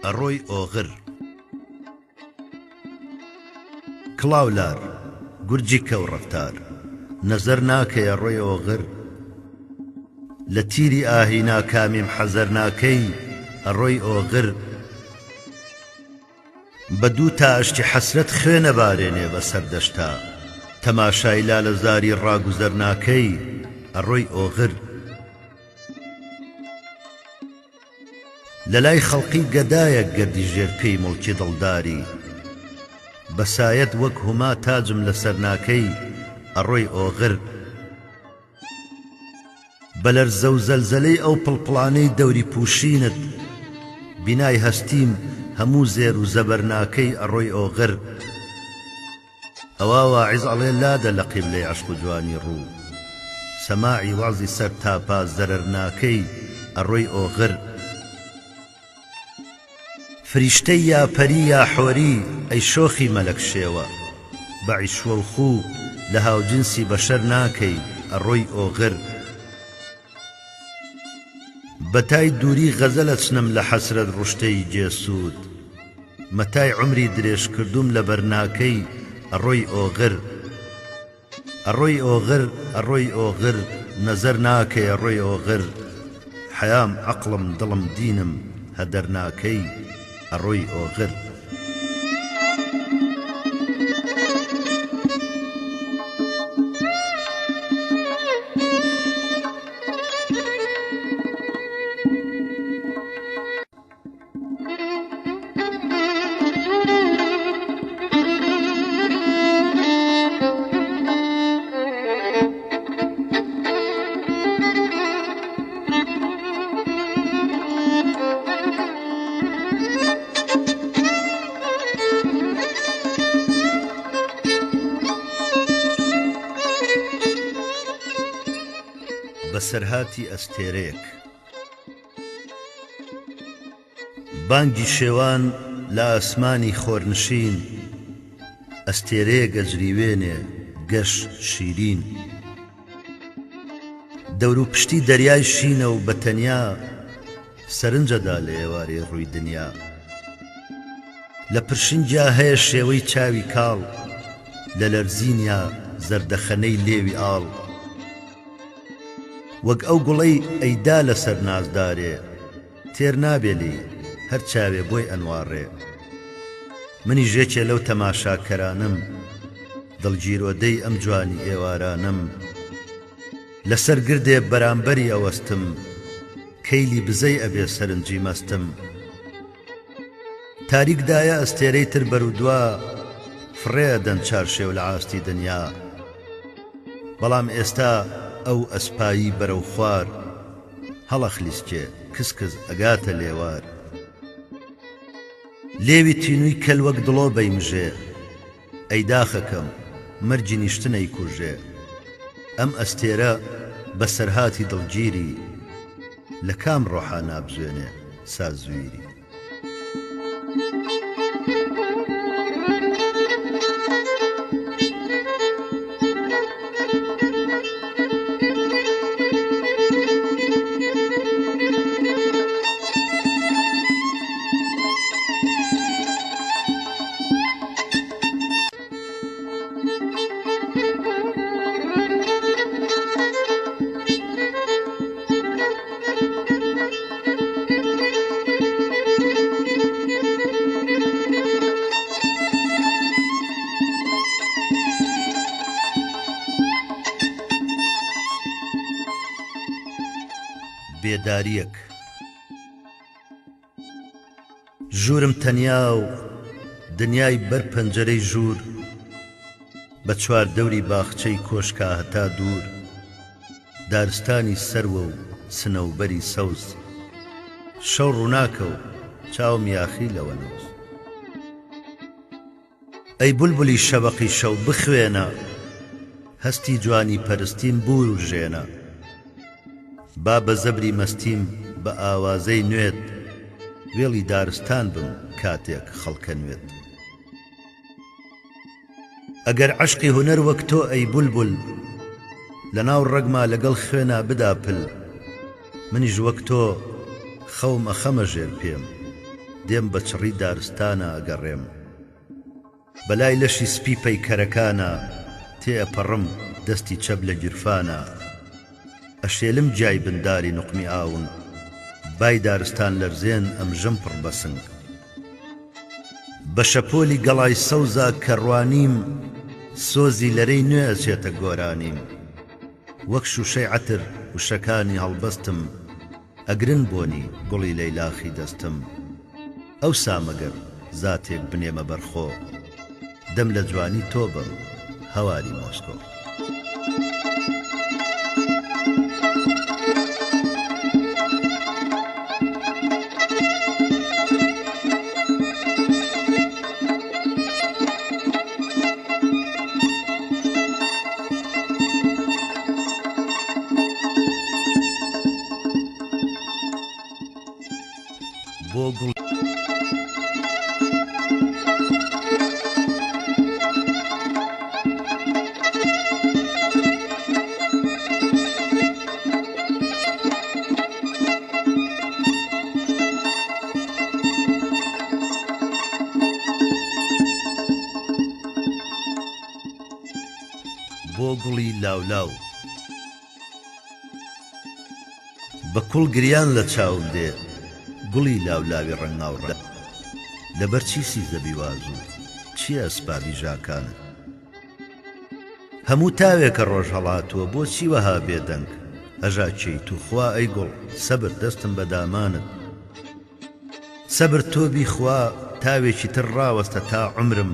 ئەڕۆی ئۆغر کڵاولار گورجی کەو ڕەفتار نەزەر ناکەیە ڕۆی ئۆغر لە تیری ئاهینا کامیم حەزەر ناکەی ئەڕۆی ئۆغر بە دوو تا ئەشتی حەسرەت خوێنە بارێنێ بەسەر دەشتا تەماشای لالەزاری ڕاگوزەر ناکەی ئەڕۆی ئۆغر لەلای خەڵقی گەدایەک گەردی ژێرپێی مڵکی دڵداری بەسایەت وەک هوما تاجم لەسەر ناکەی ئەڕۆی ئۆغر بەلەرزە و زەلزەلەی ئەو پڵپڵانەی دەوری پوشینت بینای هەستیم هەموو زێر و زەبەر ناکەی ئەڕۆی ئۆغر ئەوا واعیز ئەڵێ لادە لە قیبلەی عەشق و جوانی ڕوو سەماعی وازی سەر تاپا زەرەر ناکەی ئەڕۆی ئۆغر فریشتەی یا پەری یا حۆری ئەی شۆخی مەلەک شێوە بە عیشوە و خوو لە هاوجنسی بەشەر ناکەی ئەڕۆی ئۆغر بەتای دووری غەزەلە چنم لە حەسرەت ڕوشتەی جێسوود مەتای عمری درێژ کردوم لە بەرناکەی ئەڕۆی ئۆغر ئەڕۆی ئۆغر ئەڕۆی ئۆغر نەزەر ناکەی ئەڕۆی ئۆغر حەیام عەقڵم دڵم دینم هەدەر ناکەی ئەڕۆی ئۆغر بەسەرهاتی ئەستێرەیەک بانگی شێوان لە ئاسمانی خۆرنشین ئەستێرەیە گەجریوێنێ گەش شیرین دەور و پشتی دەریای شینە و بەتەنیا سەرنجەدا لە ئێوارەی ڕووی دنیا لە پرشنجیا هەیە شێوەی چاوی کاڵ لە لەرزینیا زەردەخەنەی لێوی ئاڵ وەک ئەو گوڵەی ئەیدا لەسەر نازدارێ تێر نابێلی هەر چاوێ بۆی ئەنوارڕێ منی ژێکێ لەو تەماشاکەرانم دڵگیرۆدەی ئەم جوانی ئێوارانم لەسەر گردێ بەرامبەری ئەوەستم کەیلی بزەی ئەبێ سەرنجی مەستم تاریکدایە ئەستێرەی تر بەرودوا فڕێ دەن چارشێو لە ئاستی دنیا بەڵام ئێستا ئەو ئەسپایی بەرەو خوار هەڵە خلیسکێ کسکز ئەگاتە لێوار لێوی تینووی کەل وەک دڵۆ بەیمژێ ئەی داخەکەم مەرجی نیشتنەی کوژێ ئەم ئەستێرە بەسەرهاتی دڵگیری لە کام ڕۆحا نابزوێنێ سازویری بێداریەک ژوورم تەنیا و دنیای بەر پەنجەرەی ژوور بە چوار دەوری باخچەی کۆشکا هەتا دوور دارستانی سەروە و سنەوبەری سەوز شەو ڕووناکە و چاوم یاخی لەوە نووس ئەی بولبولی شەبەقی شەو بخوێنە هەستی جوانی پەرستیم بور و ژێنە با بە زەبری مەستیم بە ئاوازەی نوێت وێڵی دارستان بم کاتێک خەڵکە نوێت ئەگەر عەشقی هونەر وەک تۆ ئەی بولبول لەناو ڕەگما لەگەڵ خوێنا بدا پل منیش وەک تۆ خەومە خەمە ژێر پێم دێم بە چڕی دارستانە ئەگەڕێم بەلای لەشی سپی پەیکەرەکانە تێئەپەڕم دەستی چەب لە گیرفانە ئەشێلم جای بنداری نوقمی ئاون بای دارستان لەرزێن ئەمژەم پڕ بەسنگ بە شەپۆلی گەڵای سەوزا کەڕوانیم سۆزی لەرەی نوێ ئەچێتە گۆرانیم وەک شوشەی عەتر وشەکانی هەڵبەستم ئەگرن بۆنی گوڵی لەیلاخی دەستم ئەو سامەگەر زاتێک بنێمە بەرخۆ دەم لە جوانی تۆ بم هەواری مۆسکۆ بۆ گوڵ بۆ گوڵی لاولاو بە کوڵ گریان لە چاوم دێ گوڵی لاولاوی ڕەنگاوڕە لەبەر چی سیزەبی وازوو چی ئەسبابی ژاکانت هەموو تاوێکە ڕۆژ هەڵاتووە بۆچی وەها بێدەنگ هەژا چیت و خوا ئەی گوڵ سەبر دەستم بە دامانت سەبر تۆبی خوا تاوێکی تر ڕاوەستە تا عمرم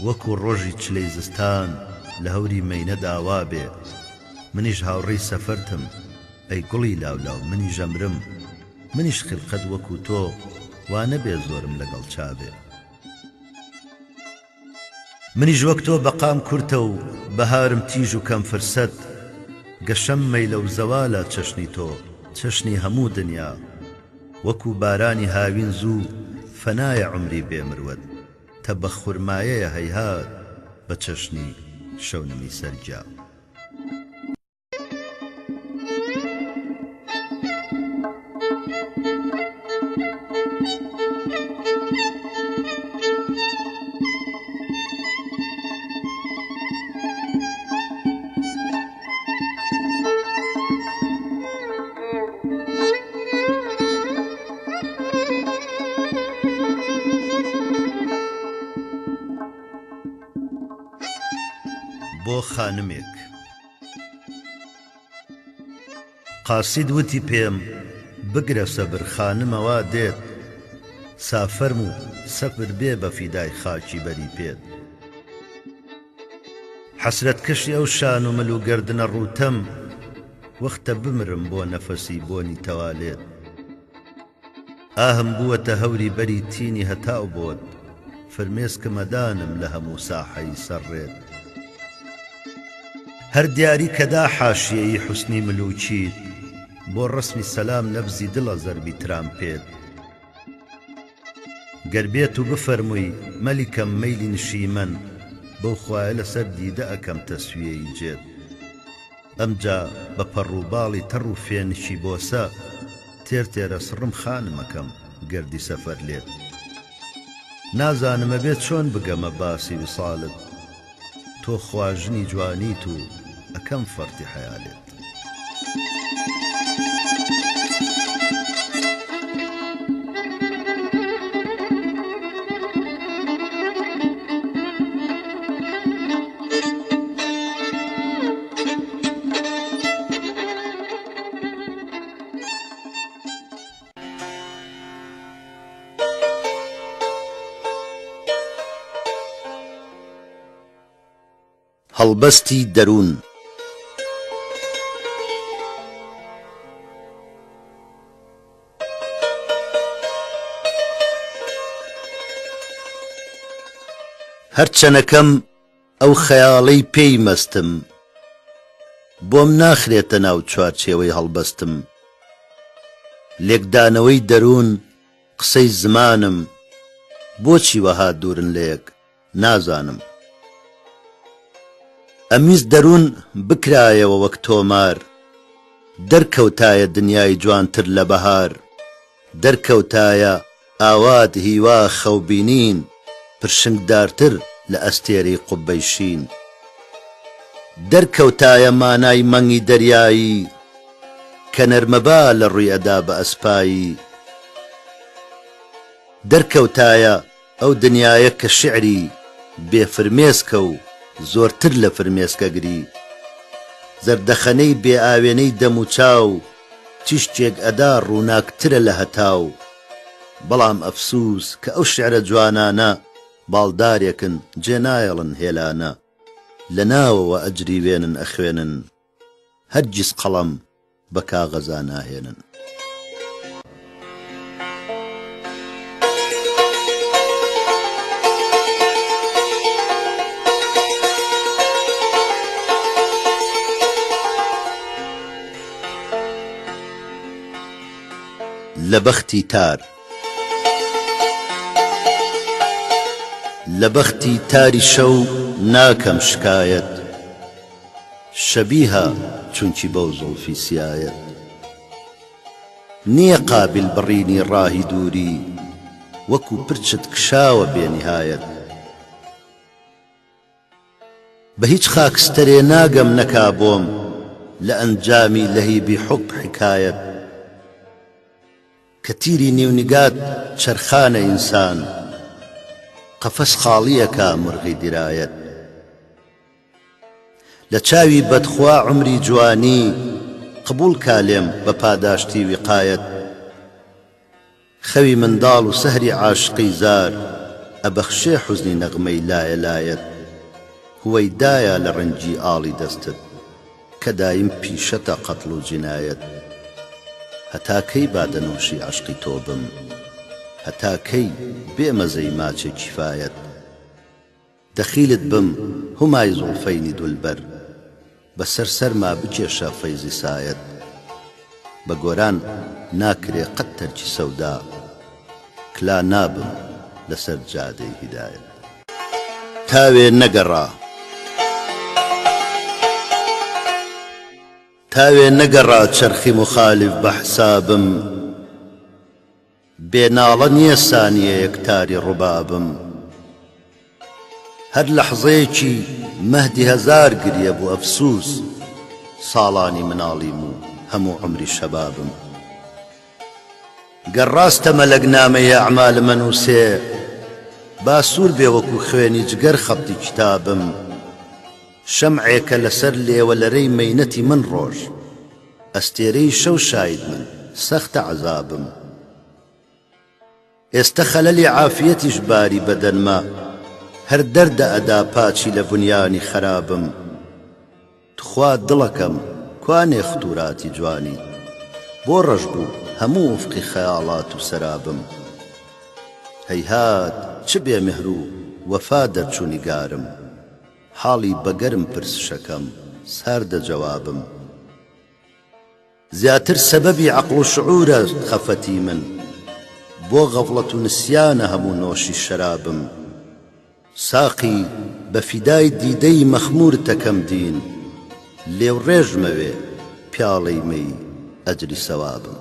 وەکو ڕۆژی چلەی زستان لە هەوری مەینە داوا بێ منیش هاوڕێی سەفەرتم ئەی گوڵی لاولاو منی ژەمرم منیش خلقەت وەکو تۆ وا نەبێ زۆرم لەگەڵ چابێ منیش وەک تۆ بەقام کورتە و بەهارم تیژ و کەم فرسەت گەشەم مەیلە و زەوالە چەشنی تۆ چەشنی هەموو دنیا وەکو بارانی هاوین زوو فەنایە عمری بێمروەت تە بە خورمایەیە هەیهات بە چەشنی شەونمی سەرجا بۆ خانمێک قاسید وتی پێم بگرە سەبر خانمەوە دێت سافەرم و سەفر بێ بە فیدای خاکی بەری پێت حەسرەت کەشی ئەو شان و مەل و گەردنە ڕووتەم وەختە بمرم بۆ نەفەسی بۆنی تەوالێت ئاهم بووەتە هەوری بەری تینی هەتاو بۆت فرمێسکە مەدانم لە هەموو ساحەی سەرڕێت هەر دیاری کەدا حاشیەی حوسنی ملوچیت بۆ ڕسمی سەلام نەبزی دڵە زەربی ترامپێت گەر بێت و بفەرمووی مەلیکەم مەیلی نشیمەن بەو خوایە لەسەر دیدە ئەکەم تەسویەی جێت ئەمجا بە پەڕووباڵی تەڕ و فێنشی بۆسە تێر تێرە سڕم خانمەکەم گەردی سەفەر لێت نازانمە بێت چۆن بگەمە باسی وساڵت تۆ خواژنی جوانیت و ئەکەم فەرتی حەیالێت هەڵبەستی دەروون هەرچەنەکەم ئەو خەیاڵەی پێی مەستم بۆم ناخرێتە ناو چوارچێوەی هەڵبەستم لێکدانەوەی دەروون قسەی زمانم بۆچی وەها دوورن لێک نازانم ئەمیز دەروون بکرایەوە وەک تۆمار دەرکەوتایە دنیای جوانتر لە بەهار دەرکەوتایە ئاوات هیوا خەوبینین پرشنگدارتر لە ئەستێرەی قوبەی شین دەرکەوتایە مانای مەنگی دەریایی کە نەرمەبا لە ڕووی ئەدا بە ئەسپایی دەرکەوتایە ئەو دنیایە کە شعری بێفرمێسکە و زۆرتر لە فرمێسکەگری زەردەخەنەی بێ ئاوێنەی دەم و چاو تیشتێک ئەدا ڕووناکترە لە هەتاو بەڵام ئەفسوس کە ئەو شعرە جوانانە باڵدارێکن جێنایەڵن هێلانە لە ناوەوە ئەجری وێنن ئەخوێنن هەرگیز قەڵەم بە کاغەزا ناهێنن لە بەختی تار لە بەختی تاری شەو ناکەم شکایەت شەبیها چونکی بەو زوڵفی سیایەت نییە قابل بڕینی ڕاهی دووری وەکو پرچت کشاوە بێنیهایەت بە هیچ خاکستەرێ ناگەم نەکا بۆم لە ئەنجامی لەهیبی حوب حکایەت کە تیری نێونیگات چەرخانە ئینسان قەفەس خاڵیەکە مرغی دیرایەت لە چاوی بەدخوا عمری جوانی قبول کالێم بە پاداشتی وقایەت خەوی منداڵ و سەهری عاشقی زار ئەبەخشێ حوزنی نەغمەی لایە لایەت هوەی دایە لە ڕەنجی ئاڵی دەستت کە دایم پیشەتە قەتڵ و جینایەت هەتا کەی بادەنووشی عاشقی تۆ بم هەتا کەی بێمەزەی ماچێ کیفایەت دەخیلت بم همای زوڵفەینی دولبەر بەسەر سەرما بکێشە فەیزی سایەت بە گۆران ناکرێ قەت تەرکی سەودا کلا نابم لەسەر جادەی هیدایەت تاوێ نەگەڕا تاوێ نەگەڕا چەرخی مخالیف بە حسابم بێناڵە نییە سانیەیەک تاری ڕووبابم هەر لەحزەیەکی مەهدی هەزار گریە بوو ئەفسوس ساڵانی مناڵیم و هەموو عمری شەبابم گەر ڕاستە مەلەگنامەیە ئەعمال مەنووسێ با سوور بێ وەکو خوێنی جگەر خەبتی کتابم شەمعێکە لەسەر لێوەلەرەی مەینەتی من ڕۆژ ئەستێرەی شەو شاید من سەختە عەزابم ئێستا خەلەلی عافیەتیش باری بەدەنما هەر دەردە ئەدا پاچی لە بنیانی خەرابم تخوا دڵەکەم کوانێ ختوراتی جوانی بۆ ڕەش بوو هەموو وفقی خەیاڵات و سەرابم هەیهات چ بێمێهر و وەفا دەرچوو نیگارم حاڵی بەگەرم پرس شەکەم ساردە جەوابم زیاتر سەبەبی عەقڵ و شعورە خەفەتی من بۆ غەفڵەت و نسیانە هەموو نۆشی شەرابم ساقی بە فیدای دیدەی مەخمور تەکەم دین لێو ڕێژمەوێ پیاڵەی مەی ئەجری سەوابم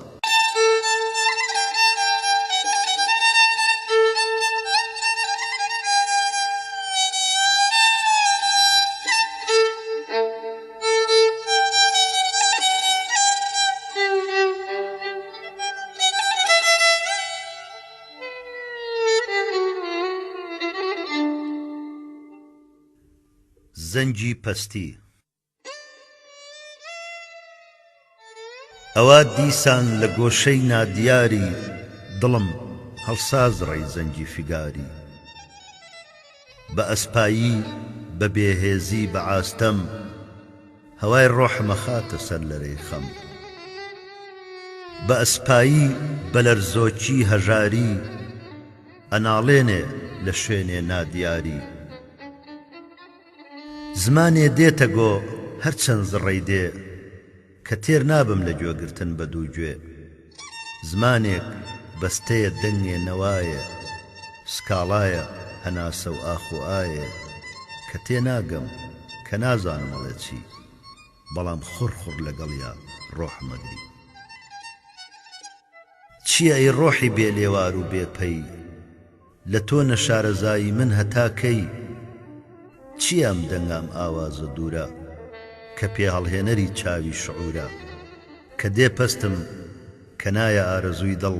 زەنگی پەستی ئەوا دیسان لە گۆشەی نادیاری دڵم هەڵسازڕی زەنگی فیگاری بە ئەسپایی بە بێهێزی بە ئاستەم هەوای ڕۆحمە خاتە سەر لەرەی خەم بە ئەسپایی بە لەرزۆکی هەژاری ئەناڵێنێ لە شوێنێ نادیاری زمانێ دێتە گۆ هەرچەند زڕەی دێ کە تێر نابم لە گوێگرتن بە دوو گوێ زمانێک بەستەیە دەنگێ نەوایە سکاڵایە هەناسە و ئاخۆئایە کە تێ ناگەم کە نازانمەڵێ چی بەڵام خوڕ لەگەڵیا ڕۆحمەگری چ چییە ئەی ڕۆحی بێ لێوار و بێپەی لە تۆ نەشارەزایی من هەتا کەی چیام دەنگام ئاوازە دوورە کە پێ هەڵهێنەری چاوی شعورە کە دێ پەستم کە نایە ئارەزووی دڵ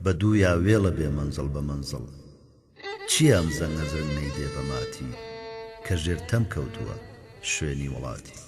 بە دوو یا وێڵە بێ مەنزڵ بە مەنزڵ چیام زەنگەزن نەیدێ بە ماتی کە ژێرتەم کەوتووە شوێنی وڵاتی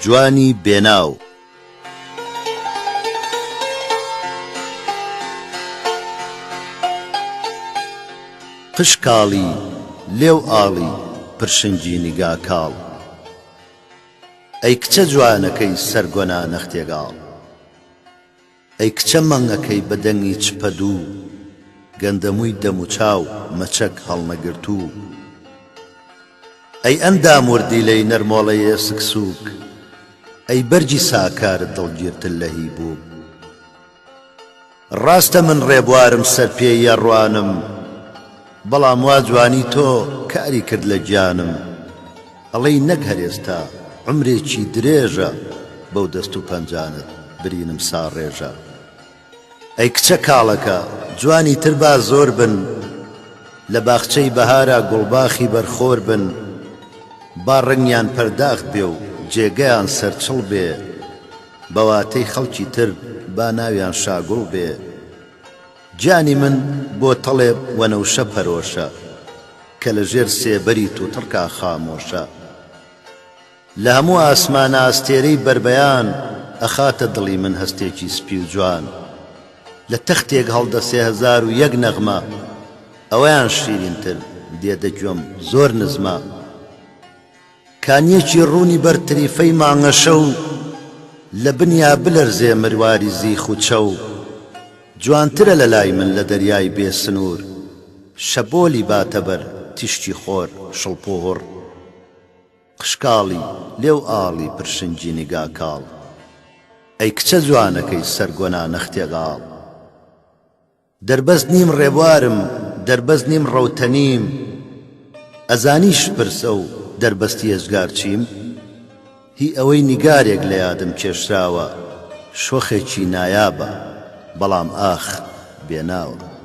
جوانی بێناو قشکاڵی لێو ئاڵی پرشنگی نیگا کاڵ ئەی کچە جوانەکەی سەرگۆنا نەختێگاڵ ئەی کچە مەنگەکەی بەدەنگی چپەدوو گەندەمووی دەم و چاو مەچەک هەڵنەگرتوو ئەی ئەندام وردیلەی نەرمۆڵەیە سکسووک ئەی بەرجی ساکارت دڵگیرتر لە هی بوو ڕاستە من ڕێبوارم سەرپێی یاڕوانم بەڵام وا جوانی تۆ کاری کرد لە گیانم ئەڵەی نەک هەرێستا عمرێکی درێژە بەو دەست و پەنجانت برینم ساڕێژە ئەی کچە کاڵەکە جوانی تر با زۆر بن لە باخچەی بەهارە گوڵباخی بەرخۆر بن با ڕنگیان پەرداخت بێ و جێگەیان سەرچڵ بێ بەواتەی خەڵکی تر با ناویان شاگوڵ بێ جانی من بۆ تەڵێ وەنەوشە پەرۆشە کە لە ژێر سێبەری تووتڕکا خامۆشە لە هەموو ئاسمانە ئاستێرەی بربەیان ئەخاتە دڵی من هەستێکی سپی و جوان لە تەختێک هەڵدە 3001 نەغمە ئەوەیان شیرینتر دێدەگوێم زۆر نزمە کانیەکی ڕوونی بەرتریفەی مانگە شەو لە بنیا بلەرزێ مرواری زیخ و چەو جوانترە لە لای من لە دەریای بێ سنوور شەبۆلی باتەبەر تیشتی خۆر شڵپۆڕ قشکاڵی لێو ئاڵی پرشنگی نیگا کاڵ ئەی کچە جوانەکەی سەرگۆنا نەختێگاڵ دەربەست نیم ڕێبوارم دەربەست نیم ڕەوتەنیم ئەزانیش پرسە و دەربەستی ێزگار چیم هی ئەوەی نیگارێک لە یادم کێشراوە شۆخێکی نایابە بەڵام ئاخ بێناوە